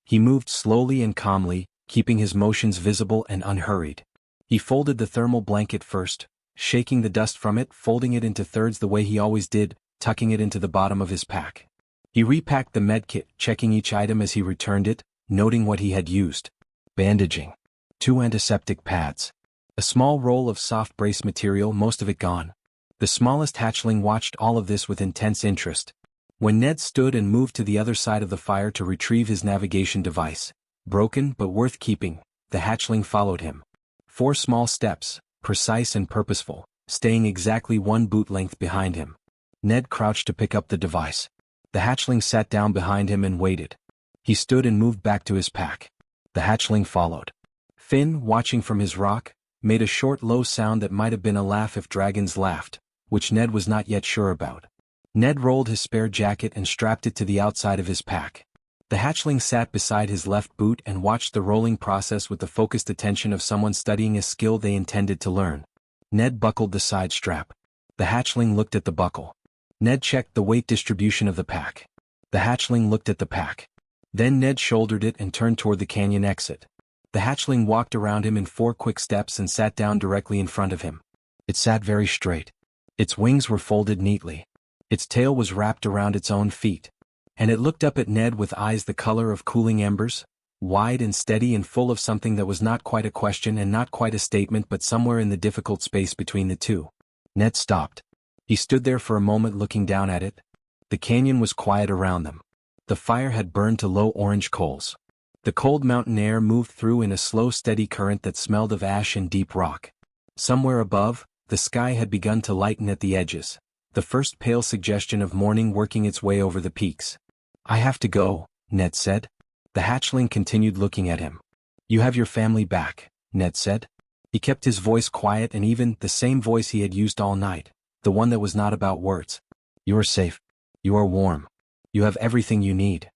He moved slowly and calmly, keeping his motions visible and unhurried. He folded the thermal blanket first, shaking the dust from it, folding it into thirds the way he always did, tucking it into the bottom of his pack. He repacked the medkit, checking each item as he returned it, noting what he had used. Bandaging. 2 antiseptic pads. A small roll of soft brace material, most of it gone. The smallest hatchling watched all of this with intense interest. When Ned stood and moved to the other side of the fire to retrieve his navigation device, broken but worth keeping, the hatchling followed him. 4 small steps, precise and purposeful, staying exactly 1 boot length behind him. Ned crouched to pick up the device. The hatchling sat down behind him and waited. He stood and moved back to his pack. The hatchling followed. Finn, watching from his rock, made a short low sound that might have been a laugh if dragons laughed, which Ned was not yet sure about. Ned rolled his spare jacket and strapped it to the outside of his pack. The hatchling sat beside his left boot and watched the rolling process with the focused attention of someone studying a skill they intended to learn. Ned buckled the side strap. The hatchling looked at the buckle. Ned checked the weight distribution of the pack. The hatchling looked at the pack. Then Ned shouldered it and turned toward the canyon exit. The hatchling walked around him in 4 quick steps and sat down directly in front of him. It sat very straight. Its wings were folded neatly. Its tail was wrapped around its own feet. And it looked up at Ned with eyes the color of cooling embers, wide and steady and full of something that was not quite a question and not quite a statement but somewhere in the difficult space between the two. Ned stopped. He stood there for a moment looking down at it. The canyon was quiet around them. The fire had burned to low orange coals. The cold mountain air moved through in a slow steady current that smelled of ash and deep rock. Somewhere above, the sky had begun to lighten at the edges, the first pale suggestion of morning working its way over the peaks. "I have to go," Ned said. The hatchling continued looking at him. "You have your family back," Ned said. He kept his voice quiet and even, the same voice he had used all night, the one that was not about words. "You are safe. You are warm. You have everything you need.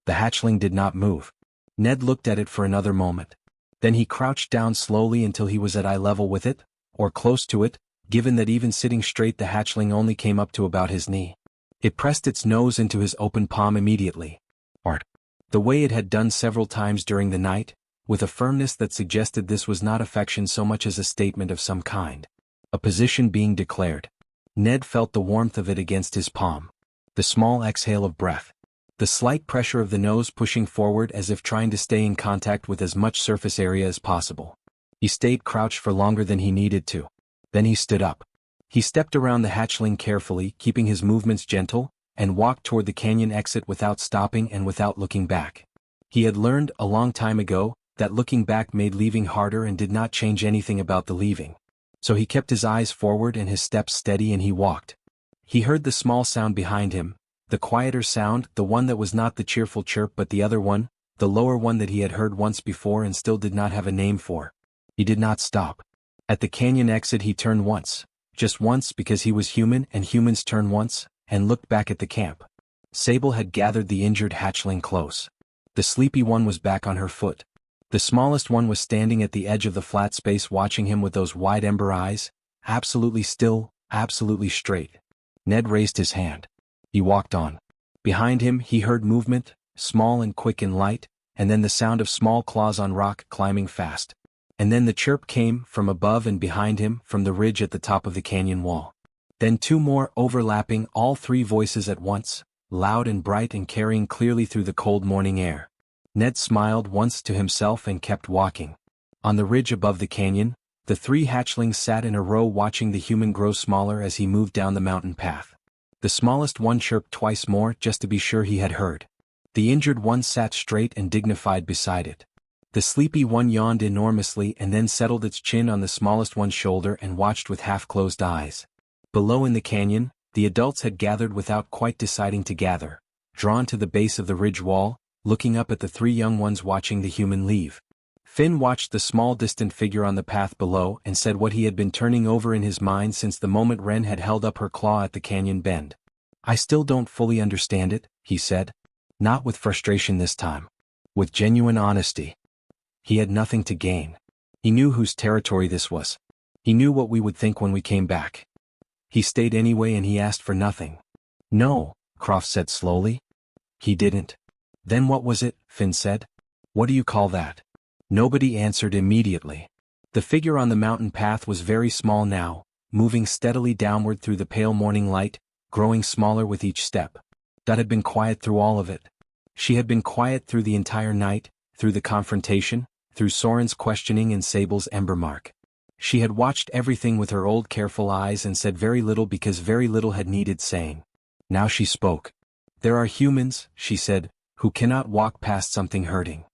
The hatchling did not move. Ned looked at it for another moment. Then he crouched down slowly until he was at eye level with it, or close to it, given that even sitting straight the hatchling only came up to about his knee. It pressed its nose into his open palm immediately. The way it had done several times during the night, with a firmness that suggested this was not affection so much as a statement of some kind. A position being declared. Ned felt the warmth of it against his palm. The small exhale of breath. The slight pressure of the nose pushing forward as if trying to stay in contact with as much surface area as possible. He stayed crouched for longer than he needed to. Then he stood up. He stepped around the hatchling carefully, keeping his movements gentle, and walked toward the canyon exit without stopping and without looking back. He had learned, a long time ago, that looking back made leaving harder and did not change anything about the leaving. So he kept his eyes forward and his steps steady and he walked. He heard the small sound behind him, the quieter sound, the one that was not the cheerful chirp but the other one, the lower one that he had heard once before and still did not have a name for. He did not stop. At the canyon exit he turned once, just once because he was human and humans turn once, and looked back at the camp. Sable had gathered the injured hatchling close. The sleepy one was back on her foot. The smallest one was standing at the edge of the flat space watching him with those wide ember eyes, absolutely still, absolutely straight. Ned raised his hand. He walked on. Behind him he heard movement, small and quick and light, and then the sound of small claws on rock climbing fast. And then the chirp came, from above and behind him, from the ridge at the top of the canyon wall. Then two more, overlapping, all three voices at once, loud and bright and carrying clearly through the cold morning air. Ned smiled once to himself and kept walking. On the ridge above the canyon, the three hatchlings sat in a row watching the human grow smaller as he moved down the mountain path. The smallest one chirped twice more just to be sure he had heard. The injured one sat straight and dignified beside it. The sleepy one yawned enormously and then settled its chin on the smallest one's shoulder and watched with half-closed eyes. Below in the canyon, the adults had gathered without quite deciding to gather, drawn to the base of the ridge wall, looking up at the three young ones watching the human leave. Finn watched the small distant figure on the path below and said what he had been turning over in his mind since the moment Wren had held up her claw at the canyon bend. "I still don't fully understand it," he said. Not with frustration this time. With genuine honesty. He had nothing to gain. He knew whose territory this was. He knew what we would think when we came back. He stayed anyway and he asked for nothing. "No," Croft said slowly. "He didn't." "Then what was it?" Finn said. "What do you call that?" Nobody answered immediately. The figure on the mountain path was very small now, moving steadily downward through the pale morning light, growing smaller with each step. Dot had been quiet through all of it. She had been quiet through the entire night, through the confrontation, through Soren's questioning and Sable's ember mark. She had watched everything with her old careful eyes and said very little because very little had needed saying. Now she spoke. "There are humans," she said, "who cannot walk past something hurting."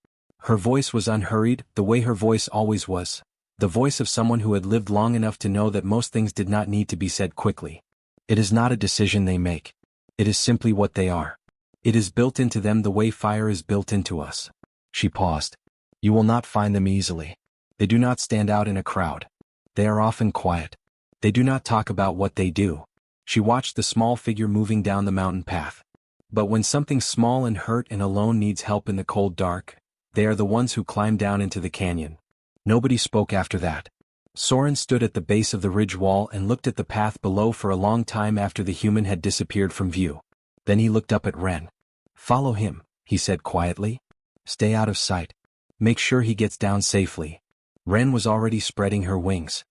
Her voice was unhurried, the way her voice always was, the voice of someone who had lived long enough to know that most things did not need to be said quickly. It is not a decision they make. It is simply what they are. It is built into them the way fire is built into us. She paused. You will not find them easily. They do not stand out in a crowd. They are often quiet. They do not talk about what they do. She watched the small figure moving down the mountain path. But when something small and hurt and alone needs help in the cold dark, they are the ones who climb down into the canyon. Nobody spoke after that. Soren stood at the base of the ridge wall and looked at the path below for a long time after the human had disappeared from view. Then he looked up at Wren. "Follow him," he said quietly. "Stay out of sight. Make sure he gets down safely." Wren was already spreading her wings.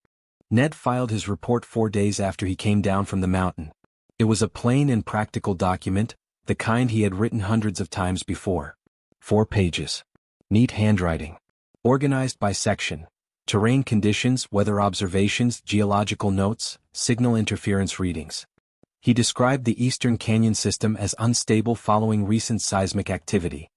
Ned filed his report 4 days after he came down from the mountain. It was a plain and practical document, the kind he had written hundreds of times before. 4 pages. Neat handwriting. Organized by section. Terrain conditions, weather observations, geological notes, signal interference readings. He described the Eastern Canyon system as unstable following recent seismic activity.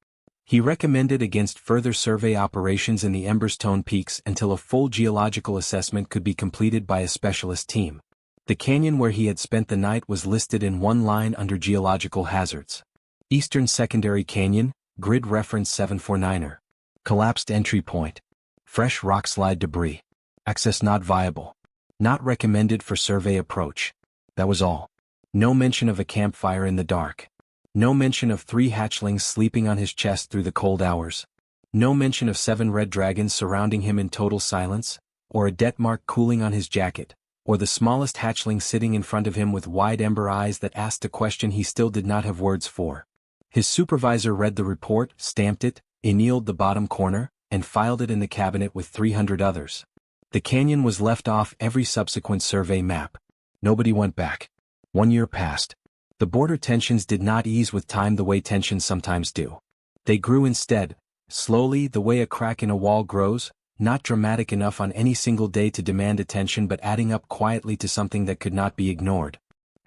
He recommended against further survey operations in the Emberstone Peaks until a full geological assessment could be completed by a specialist team. The canyon where he had spent the night was listed in one line under geological hazards. Eastern Secondary Canyon, grid reference 749er. Collapsed entry point. Fresh rockslide debris. Access not viable. Not recommended for survey approach. That was all. No mention of a campfire in the dark. No mention of 3 hatchlings sleeping on his chest through the cold hours. No mention of 7 red dragons surrounding him in total silence, or a death mark cooling on his jacket, or the smallest hatchling sitting in front of him with wide ember eyes that asked a question he still did not have words for. His supervisor read the report, stamped it, annealed the bottom corner, and filed it in the cabinet with 300 others. The canyon was left off every subsequent survey map. Nobody went back. 1 year passed. The border tensions did not ease with time the way tensions sometimes do. They grew instead, slowly the way a crack in a wall grows, not dramatic enough on any single day to demand attention but adding up quietly to something that could not be ignored.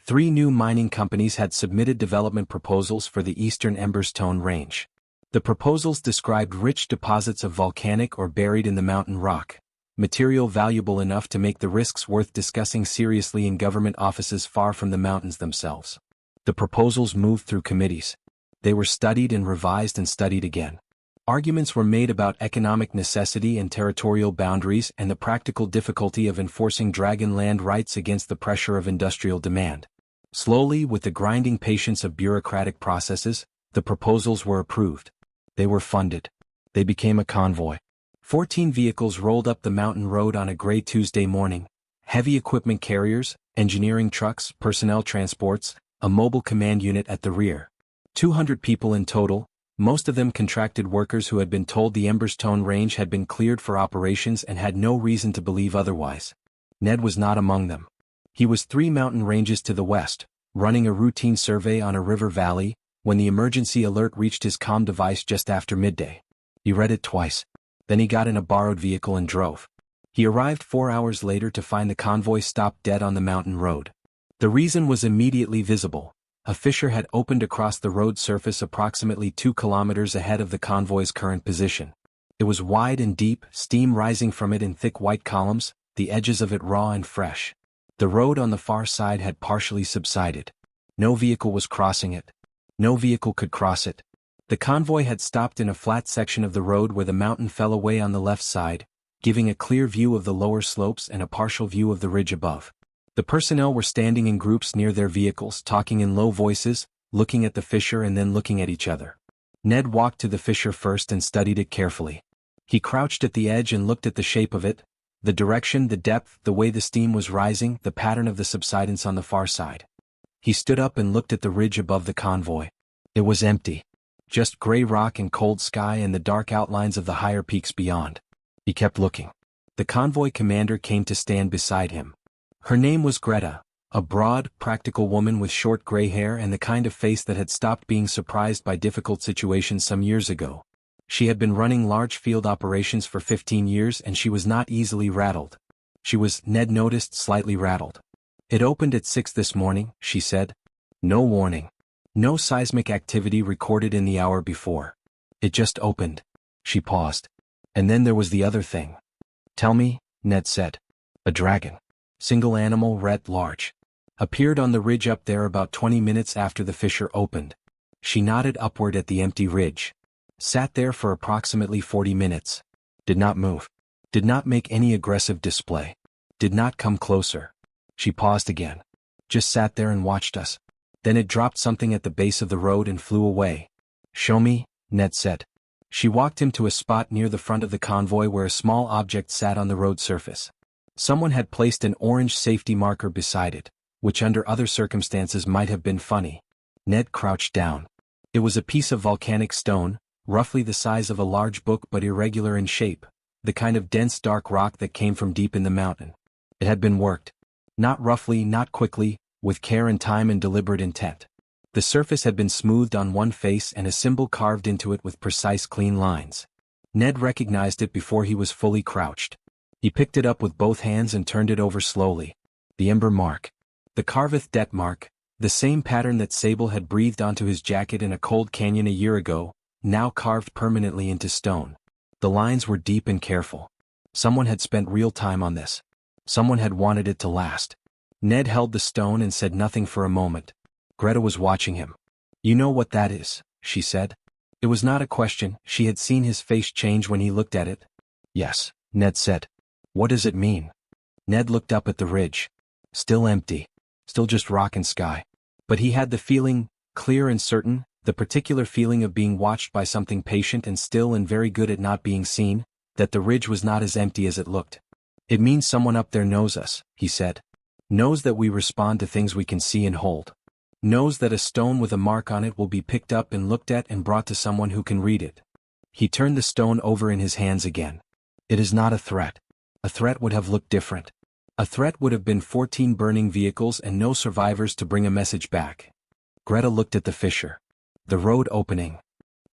3 new mining companies had submitted development proposals for the eastern Emberstone Range. The proposals described rich deposits of volcanic or buried in the mountain rock, material valuable enough to make the risks worth discussing seriously in government offices far from the mountains themselves. The proposals moved through committees. They were studied and revised and studied again. Arguments were made about economic necessity and territorial boundaries and the practical difficulty of enforcing dragon land rights against the pressure of industrial demand. Slowly, with the grinding patience of bureaucratic processes, the proposals were approved. They were funded. They became a convoy. 14 vehicles rolled up the mountain road on a gray Tuesday morning. Heavy equipment carriers, engineering trucks, personnel transports, a mobile command unit at the rear. 200 people in total, most of them contracted workers who had been told the Emberstone Range had been cleared for operations and had no reason to believe otherwise. Ned was not among them. He was 3 mountain ranges to the west, running a routine survey on a river valley, when the emergency alert reached his comm device just after midday. He read it twice. Then he got in a borrowed vehicle and drove. He arrived 4 hours later to find the convoy stopped dead on the mountain road. The reason was immediately visible. A fissure had opened across the road surface approximately 2 kilometers ahead of the convoy's current position. It was wide and deep, steam rising from it in thick white columns, the edges of it raw and fresh. The road on the far side had partially subsided. No vehicle was crossing it. No vehicle could cross it. The convoy had stopped in a flat section of the road where the mountain fell away on the left side, giving a clear view of the lower slopes and a partial view of the ridge above. The personnel were standing in groups near their vehicles, talking in low voices, looking at the fissure and then looking at each other. Ned walked to the fissure first and studied it carefully. He crouched at the edge and looked at the shape of it, the direction, the depth, the way the steam was rising, the pattern of the subsidence on the far side. He stood up and looked at the ridge above the convoy. It was empty. Just gray rock and cold sky and the dark outlines of the higher peaks beyond. He kept looking. The convoy commander came to stand beside him. Her name was Greta, a broad, practical woman with short gray hair and the kind of face that had stopped being surprised by difficult situations some years ago. She had been running large field operations for 15 years and she was not easily rattled. She was, Ned noticed, slightly rattled. It opened at 6 this morning, she said. No warning. No seismic activity recorded in the hour before. It just opened. She paused. And then there was the other thing. Tell me, Ned said. A dragon. Single animal, red, large. Appeared on the ridge up there about 20 minutes after the fissure opened. She nodded upward at the empty ridge. Sat there for approximately 40 minutes. Did not move. Did not make any aggressive display. Did not come closer. She paused again. Just sat there and watched us. Then it dropped something at the base of the road and flew away. Show me, Ned said. She walked him to a spot near the front of the convoy where a small object sat on the road surface. Someone had placed an orange safety marker beside it, which under other circumstances might have been funny. Ned crouched down. It was a piece of volcanic stone, roughly the size of a large book but irregular in shape, the kind of dense dark rock that came from deep in the mountain. It had been worked. Not roughly, not quickly, with care and time and deliberate intent. The surface had been smoothed on one face and a symbol carved into it with precise clean lines. Ned recognized it before he was fully crouched. He picked it up with both hands and turned it over slowly. The ember mark. The carveth death mark, the same pattern that Sable had breathed onto his jacket in a cold canyon a year ago, now carved permanently into stone. The lines were deep and careful. Someone had spent real time on this. Someone had wanted it to last. Ned held the stone and said nothing for a moment. Greta was watching him. You know what that is, she said. It was not a question, she had seen his face change when he looked at it. Yes, Ned said. What does it mean? Ned looked up at the ridge. Still empty. Still just rock and sky. But he had the feeling, clear and certain, the particular feeling of being watched by something patient and still and very good at not being seen, that the ridge was not as empty as it looked. It means someone up there knows us, he said. Knows that we respond to things we can see and hold. Knows that a stone with a mark on it will be picked up and looked at and brought to someone who can read it. He turned the stone over in his hands again. It is not a threat. A threat would have looked different. A threat would have been 14 burning vehicles and no survivors to bring a message back. Greta looked at the fissure. The road opening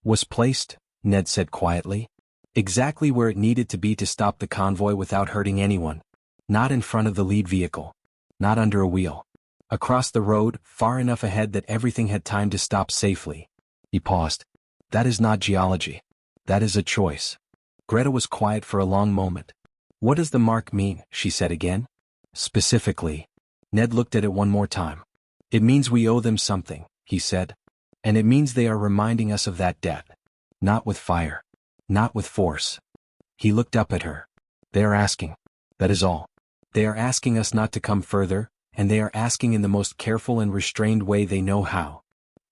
was placed, Ned said quietly, exactly where it needed to be to stop the convoy without hurting anyone. Not in front of the lead vehicle. Not under a wheel. Across the road, far enough ahead that everything had time to stop safely. He paused. That is not geology. That is a choice. Greta was quiet for a long moment. What does the mark mean? She said again. Specifically. Ned looked at it one more time. It means we owe them something, he said. And it means they are reminding us of that debt. Not with fire. Not with force. He looked up at her. They are asking. That is all. They are asking us not to come further, and they are asking in the most careful and restrained way they know how.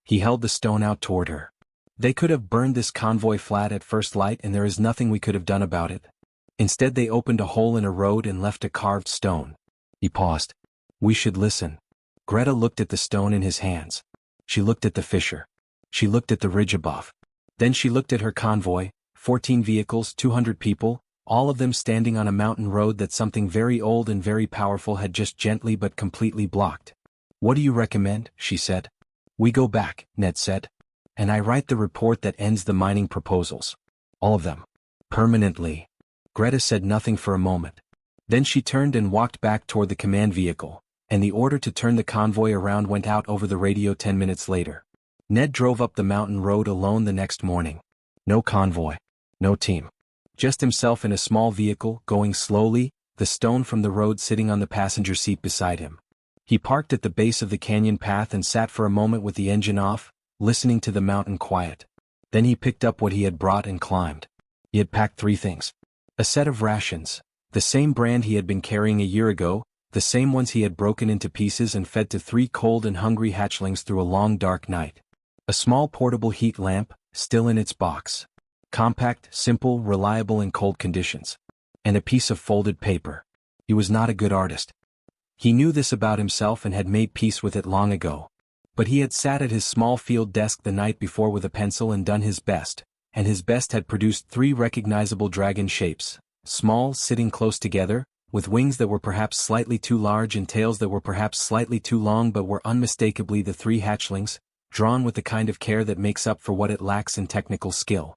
He held the stone out toward her. They could have burned this convoy flat at first light and there is nothing we could have done about it. Instead they opened a hole in a road and left a carved stone. He paused. We should listen. Greta looked at the stone in his hands. She looked at the fissure. She looked at the ridge above. Then she looked at her convoy, 14 vehicles, 200 people, all of them standing on a mountain road that something very old and very powerful had just gently but completely blocked. What do you recommend? She said. We go back, Ned said. And I write the report that ends the mining proposals. All of them. Permanently. Greta said nothing for a moment. Then she turned and walked back toward the command vehicle, and the order to turn the convoy around went out over the radio 10 minutes later. Ned drove up the mountain road alone the next morning. No convoy. No team. Just himself in a small vehicle, going slowly, the stone from the road sitting on the passenger seat beside him. He parked at the base of the canyon path and sat for a moment with the engine off, listening to the mountain quiet. Then he picked up what he had brought and climbed. He had packed 3 things. A set of rations, the same brand he had been carrying a year ago, the same ones he had broken into pieces and fed to 3 cold and hungry hatchlings through a long dark night. A small portable heat lamp, still in its box. Compact, simple, reliable in cold conditions. And a piece of folded paper. He was not a good artist. He knew this about himself and had made peace with it long ago. But he had sat at his small field desk the night before with a pencil and done his best, and his best had produced 3 recognizable dragon shapes, small, sitting close together, with wings that were perhaps slightly too large and tails that were perhaps slightly too long but were unmistakably the 3 hatchlings, drawn with the kind of care that makes up for what it lacks in technical skill.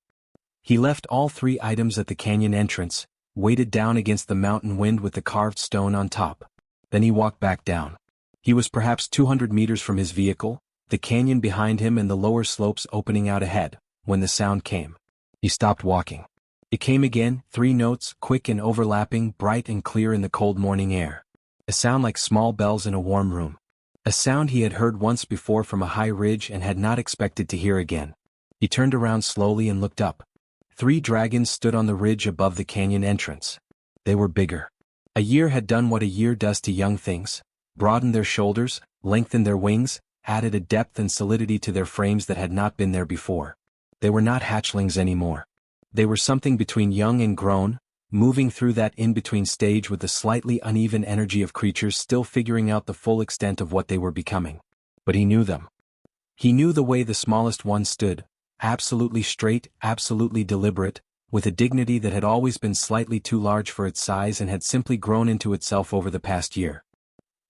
He left all 3 items at the canyon entrance, weighted down against the mountain wind with the carved stone on top. Then he walked back down. He was perhaps 200 meters from his vehicle, the canyon behind him and the lower slopes opening out ahead, when the sound came. He stopped walking. It came again, 3 notes, quick and overlapping, bright and clear in the cold morning air. A sound like small bells in a warm room. A sound he had heard once before from a high ridge and had not expected to hear again. He turned around slowly and looked up. 3 dragons stood on the ridge above the canyon entrance. They were bigger. A year had done what a year does to young things, broadened their shoulders, lengthened their wings, added a depth and solidity to their frames that had not been there before. They were not hatchlings anymore. They were something between young and grown, moving through that in-between stage with the slightly uneven energy of creatures still figuring out the full extent of what they were becoming. But he knew them. He knew the way the smallest one stood, absolutely straight, absolutely deliberate, with a dignity that had always been slightly too large for its size and had simply grown into itself over the past year.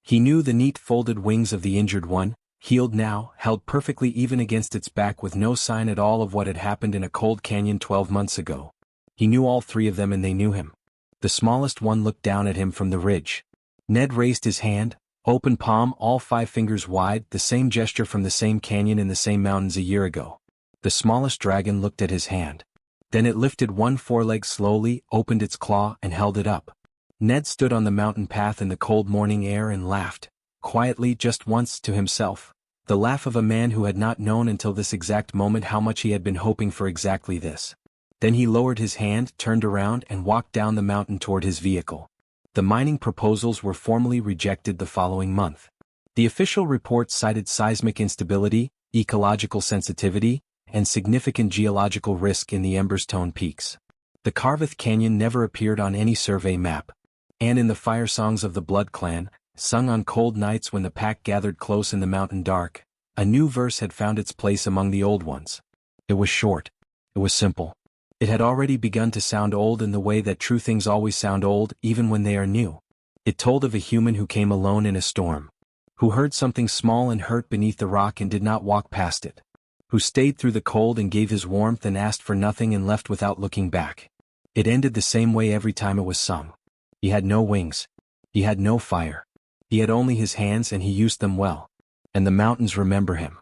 He knew the neat folded wings of the injured one, healed now, held perfectly even against its back with no sign at all of what had happened in a cold canyon 12 months ago. He knew all 3 of them and they knew him. The smallest one looked down at him from the ridge. Ned raised his hand, open palm, all 5 fingers wide, the same gesture from the same canyon in the same mountains a year ago. The smallest dragon looked at his hand. Then it lifted one foreleg slowly, opened its claw and held it up. Ned stood on the mountain path in the cold morning air and laughed, quietly just once to himself, the laugh of a man who had not known until this exact moment how much he had been hoping for exactly this. Then he lowered his hand, turned around and walked down the mountain toward his vehicle. The mining proposals were formally rejected the following month. The official report cited seismic instability, ecological sensitivity, and significant geological risk in the Emberstone Peaks. The Carveth Canyon never appeared on any survey map. And in the fire songs of the Blood Clan, sung on cold nights when the pack gathered close in the mountain dark, a new verse had found its place among the old ones. It was short. It was simple. It had already begun to sound old in the way that true things always sound old even when they are new. It told of a human who came alone in a storm, who heard something small and hurt beneath the rock and did not walk past it, who stayed through the cold and gave his warmth and asked for nothing and left without looking back. It ended the same way every time it was sung. He had no wings. He had no fire. He had only his hands and he used them well. And the mountains remember him.